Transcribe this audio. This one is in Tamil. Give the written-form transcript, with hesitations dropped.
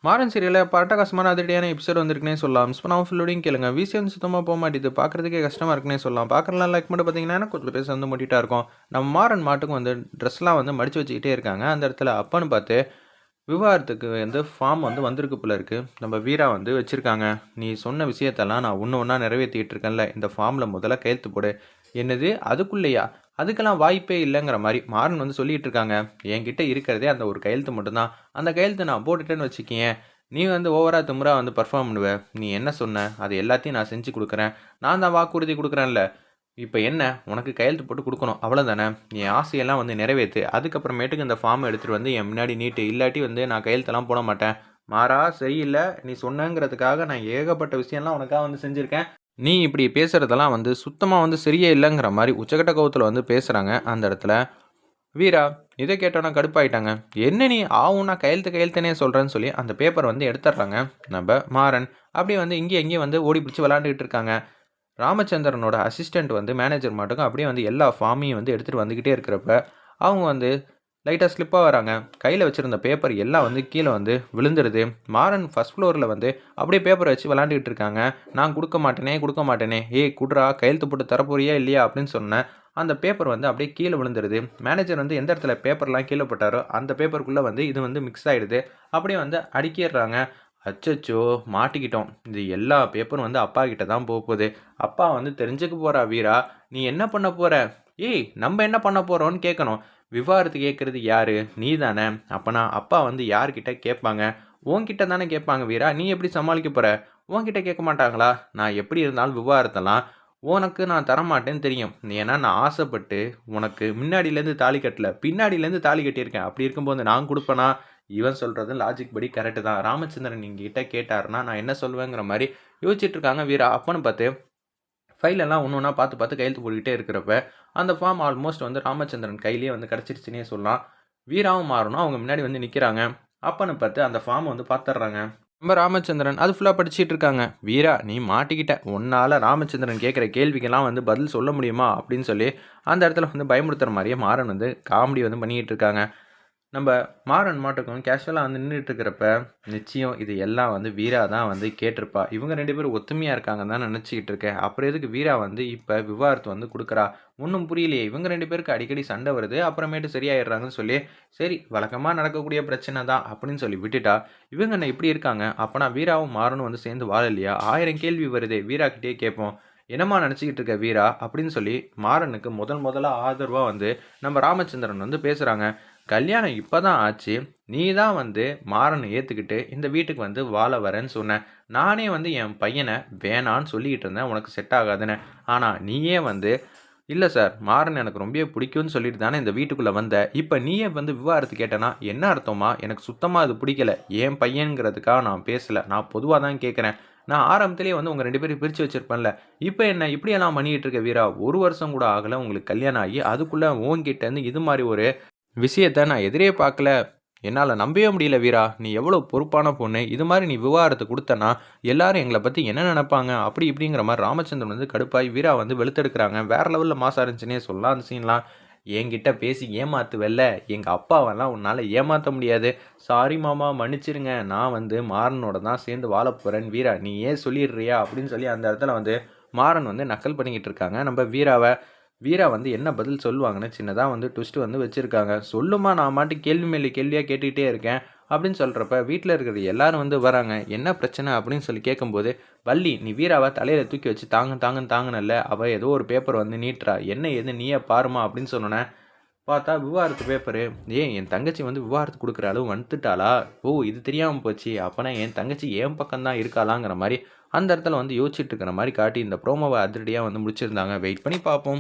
மாறன் சீரியலில் இப்போ அட்டகாசமான அதிரடியான எபிசோட் வந்திருக்குனே சொல்லலாம். மிஸ் பண்ணாமல் ஃபுல்லோடையும் கேளுங்க. விசிஎம் சுத்தமாக போக மாட்டேது. பார்க்குறதுக்கே கஷ்டமாக இருக்குன்னே சொல்லலாம். பார்க்குறலாம் லைக் மட்டும் பார்த்தீங்கன்னா கொஞ்சம் பேச வந்து மூட்டிட்டா இருக்கும். நம்ம மாறன் மாட்டுக்கும் வந்து ட்ரெஸ்லாம் வந்து மடித்து வச்சுக்கிட்டே இருக்காங்க. அந்த இடத்துல அப்பன்னு பார்த்து விவாகரத்துக்கு வந்து ஃபார்ம் வந்து வந்திருக்கு போல இருக்குது. நம்ம வீரா வந்து வச்சுருக்காங்க. நீ சொன்ன விஷயத்தெல்லாம் நான் ஒன்று ஒன்றா நிறைவேற்றிட்டு இருக்கேன்ல, இந்த ஃபார்மில் முதல்ல கையெழுத்து போடு. என்னது அதுக்குள்ளேயா? அதுக்கெல்லாம் வாய்ப்பே இல்லைங்கிற மாதிரி மாறன் வந்து சொல்லிட்டு இருக்காங்க. என்கிட்ட இருக்கிறதே அந்த ஒரு கையெழுத்து மட்டும்தான். அந்த கையெழுத்து நான் போட்டுட்டேன்னு வச்சுக்கேன், நீ வந்து ஓவரா திமிரா வந்து பர்ஃபார்ம் பண்ணுவ. நீ என்ன சொன்ன அது எல்லாத்தையும் நான் செஞ்சு கொடுக்குறேன். நான் தான் வாக்குறுதி கொடுக்குறேன்ல. இப்போ என்ன, உனக்கு கையெழுத்து போட்டு கொடுக்கணும் அவ்வளோதானே. என் ஆசையெல்லாம் வந்து நிறைவேற்று. அதுக்கப்புறமேட்டுக்கு இந்த ஃபார்மை எடுத்துகிட்டு வந்து என் முன்னாடி நீட்டு. இல்லாட்டி வந்து நான் கையெழுத்தெல்லாம் போட மாட்டேன். மாறா சரியில்லை, நீ சொன்னங்கிறதுக்காக நான் ஏகப்பட்ட விஷயம்லாம் உனக்காக வந்து செஞ்சுருக்கேன். நீ இப்படி பேசுகிறதெல்லாம் வந்து சுத்தமாக வந்து சரியே இல்லைங்கிற மாதிரி உச்சக்கட்ட கோவத்தில் வந்து பேசுகிறாங்க. அந்த இடத்துல வீரா இதை கேட்டோன்னா கடுப்பாயிட்டாங்க. என்ன நீ ஆவுன்னா கையெழுத்துனே சொல்கிறேன்னு சொல்லி அந்த பேப்பர் வந்து எடுத்துடுறாங்க. நம்ம மாறன் அப்படியே வந்து இங்கேயும் வந்து ஓடி பிடிச்சி விளாண்டுக்கிட்டு இருக்காங்க. ராமச்சந்திரனோட அசிஸ்டண்ட் வந்து மேனேஜர் மாட்டுக்கும் அப்படியே வந்து எல்லா ஃபார்மையும் வந்து எடுத்துகிட்டு வந்துக்கிட்டே இருக்கிறப்ப அவங்க வந்து லைட்டாக ஸ்லிப்பாக வராங்க. கையில் வச்சுருந்த பேப்பர் எல்லாம் வந்து கீழே வந்து விழுந்துருது. மாறன் ஃபஸ்ட் ஃப்ளோரில் வந்து அப்படியே பேப்பரை வச்சு விளாண்டுக்கிட்டு இருக்காங்க. நான் கொடுக்க மாட்டேனே ஏய் குட்ரா கையெழுத்து போட்டு தரப்போறியா இல்லையா அப்படின்னு சொன்னேன். அந்த பேப்பர் வந்து அப்படியே கீழே விழுந்துருது. மேனேஜர் வந்து எந்த இடத்துல பேப்பர்லாம் கீழே போட்டாரோ அந்த பேப்பருக்குள்ளே வந்து இது வந்து மிக்ஸ் ஆகிடுது. அப்படியே வந்து அடுக்கிடுறாங்க. அச்சச்சோ மாட்டிக்கிட்டோம். இது எல்லா பேப்பரும் வந்து அப்பா கிட்ட தான் போகுது. அப்பா வந்து தெரிஞ்சுக்க போகிறா வீரா. நீ என்ன பண்ண போகிற? ஏய் நம்ம என்ன பண்ண போகிறோன்னு கேட்கணும். விவாகரத்து கேட்குறது யார்? நீ தானே. அப்போனா அப்பா வந்து யார்கிட்ட கேட்பாங்க? உன்கிட்ட தானே கேட்பாங்க வீரா. நீ எப்படி சமாளிக்க போகிற? உன்கிட்ட கேட்க மாட்டாங்களா? நான் எப்படி இருந்தாலும் விவாகரத்தெல்லாம் உனக்கு நான் தரமாட்டேன்னு தெரியும். ஏன்னா நான் ஆசைப்பட்டு உனக்கு முன்னாடியிலேருந்து தாலி கட்டல, பின்னாடியிலேருந்து தாலி கட்டியிருக்கேன். அப்படி இருக்கும்போது நான் கொடுப்பேனா? இவன் சொல்கிறது லாஜிக் படி கரெக்டு தான். ராமச்சந்திரன் எங்ககிட்ட கேட்டாருன்னா நான் என்ன சொல்லுவேங்கிற மாதிரி யோசிச்சுட்டு இருக்காங்க வீரா. அப்பன்னு பார்த்து ஃபைலெல்லாம் ஒன்று ஒன்றா பார்த்து கையெழுத்து போட்டுக்கிட்டே இருக்கிறப்ப அந்த ஃபார்ம் ஆல்மோஸ்ட் வந்து ராமச்சந்திரன் கையிலேயே வந்து கிடச்சிருச்சுன்னே சொல்லலாம். வீராவும் மாறணும் அவங்க முன்னாடி வந்து நிற்கிறாங்க. அப்பன்னு பார்த்து அந்த ஃபார்மை வந்து பார்த்துட்றாங்க. நம்ம ராமச்சந்திரன் அது ஃபுல்லாக படிச்சுட்டு இருக்காங்க. வீரா நீ மாட்டிக்கிட்ட. உன்னால் ராமச்சந்திரன் கேட்குற கேள்விக்கெல்லாம் வந்து பதில் சொல்ல முடியுமா அப்படின்னு சொல்லி அந்த இடத்துல வந்து பயமுறுத்துற மாதிரியே மாறன் வந்து காமெடி வந்து பண்ணிக்கிட்டு இருக்காங்க. நம்ம மாறன் மாட்டுக்கும் கேஷுவலாக வந்து நின்றுட்டு இருக்கிறப்ப நிச்சயம் இது எல்லாம் வந்து வீரா தான் வந்து கேட்டிருப்பா. இவங்க 2 பேரும் ஒத்துமையாக இருக்காங்கன்னு தான் நினச்சிக்கிட்டு இருக்கேன். அப்புறம் எதுக்கு வீரா வந்து இப்போ விவாகரத்து வந்து கொடுக்குறா? ஒன்றும் புரியலையே. இவங்க 2 பேருக்கு அடிக்கடி சண்டை வருது. அப்புறமேட்டு சரியாயிடுறாங்கன்னு சொல்லி சரி வழக்கமாக நடக்கக்கூடிய பிரச்சனை தான் அப்படின்னு சொல்லி விட்டுட்டா. இவங்க என்ன இப்படி இருக்காங்க? அப்போனா வீராவும் மாறனும் வந்து சேர்ந்து வாழலையா? 1000 கேள்வி வருதே. வீராக்கிட்டே கேட்போம். என்னம்மா நினச்சிக்கிட்டு இருக்க வீரா அப்படின்னு சொல்லி மாறனுக்கு முதலாக ஆதரவாக வந்து நம்ம ராமச்சந்திரன் வந்து பேசுகிறாங்க. கல்யாணம் இப்போ தான் ஆச்சு. நீ தான் வந்து மாறனை ஏற்றுக்கிட்டு இந்த வீட்டுக்கு வந்து வாழ வரேன்னு சொன்னேன். நானே வந்து என் பையனை வேணான்னு சொல்லிக்கிட்டு இருந்தேன் உனக்கு செட் ஆகாதுன்னு. ஆனால் நீயே வந்து இல்லை சார் மாறன் எனக்கு ரொம்ப பிடிக்கும்னு சொல்லிட்டு தானே இந்த வீட்டுக்குள்ளே வந்த. இப்போ நீயே வந்து விவாகரத்து கேட்டேன்னா என்ன அர்த்தமா? எனக்கு சுத்தமாக அது பிடிக்கல. என் பையனுங்கிறதுக்காக நான் பேசலை. நான் பொதுவாக தான் கேட்குறேன். நான் ஆரம்பத்திலேயே வந்து உங்கள் 2 பேரும் பிரித்து வச்சுருப்பேன்ல. இப்போ என்ன இப்படியெல்லாம் பண்ணிக்கிட்டு இருக்க வீரா? 1 வருஷம் கூட ஆகலை உங்களுக்கு கல்யாணம் ஆகி. அதுக்குள்ளே உன்கிட்டேருந்து இது மாதிரி ஒரு விஷயத்த நான் எதிரே பார்க்கல. என்னால் நம்பவே முடியல வீரா. நீ எவ்வளோ பொறுப்பான பொண்ணு. இது மாதிரி நீ விவாகரத்து கொடுத்தனா எல்லாரும் எங்களை பற்றி என்ன நினைப்பாங்க? அப்படி இப்படிங்கிற மாதிரி ராமச்சந்திரன் வந்து கடுப்பாய் வீரா வந்து வெளுத்தெடுக்கிறாங்க. வேறு லெவலில் மாசா இருந்துச்சுன்னே சொல்லலாம் அந்த சீன்லாம். என்கிட்ட பேசி ஏமாத்துவல்ல, எங்கள் அப்பாவெல்லாம் உன்னால் ஏமாற்ற முடியாது. சாரி மாமா மன்னிச்சிருங்க. நான் வந்து மாறனோட தான் சேர்ந்து வாழ போகிறேன் வீரா. நீ ஏன் சொல்லிடுறியா அப்படின்னு சொல்லி அந்த இடத்துல வந்து மாறன் வந்து நக்கல் பண்ணிக்கிட்டு இருக்காங்க நம்ம வீராவை. வீரா வந்து என்ன பதில் சொல்லுவாங்கன்னு சின்னதாக வந்து ட்விஸ்ட் வந்து வச்சுருக்காங்க. சொல்லுமா நான் மாட்டு கேள்வி மேலே கேள்வியாக கேட்டுக்கிட்டே இருக்கேன் அப்படின்னு சொல்கிறப்ப வீட்டில் இருக்கிற எல்லாரும் வந்து வராங்க. என்ன பிரச்சனை அப்படின்னு சொல்லி கேட்கும்போது வள்ளி நீ வீராவை தலையில் தூக்கி வச்சு தாங்குனல்ல. அவள் ஏதோ ஒரு பேப்பர் வந்து நீட்டுறா. என்ன எது நீயே பாருமா அப்படின்னு சொன்னோன்னே பார்த்தா விவாகரத்து பேப்பரு. ஏன் என் தங்கச்சி வந்து விவாகரத்து கொடுக்குற அளவு வந்துட்டாளா? ஓ இது தெரியாமல் போச்சு. அப்போனா என் தங்கச்சி என் பக்கம்தான் இருக்காளாங்கிற மாதிரி அந்த இடத்துல வந்து யோசிச்சுட்டு இருக்கிற மாதிரி காட்டி இந்த ப்ரோமோவை அதிரடியாக வந்து முடிச்சிருந்தாங்க. வெயிட் பண்ணி பார்ப்போம்.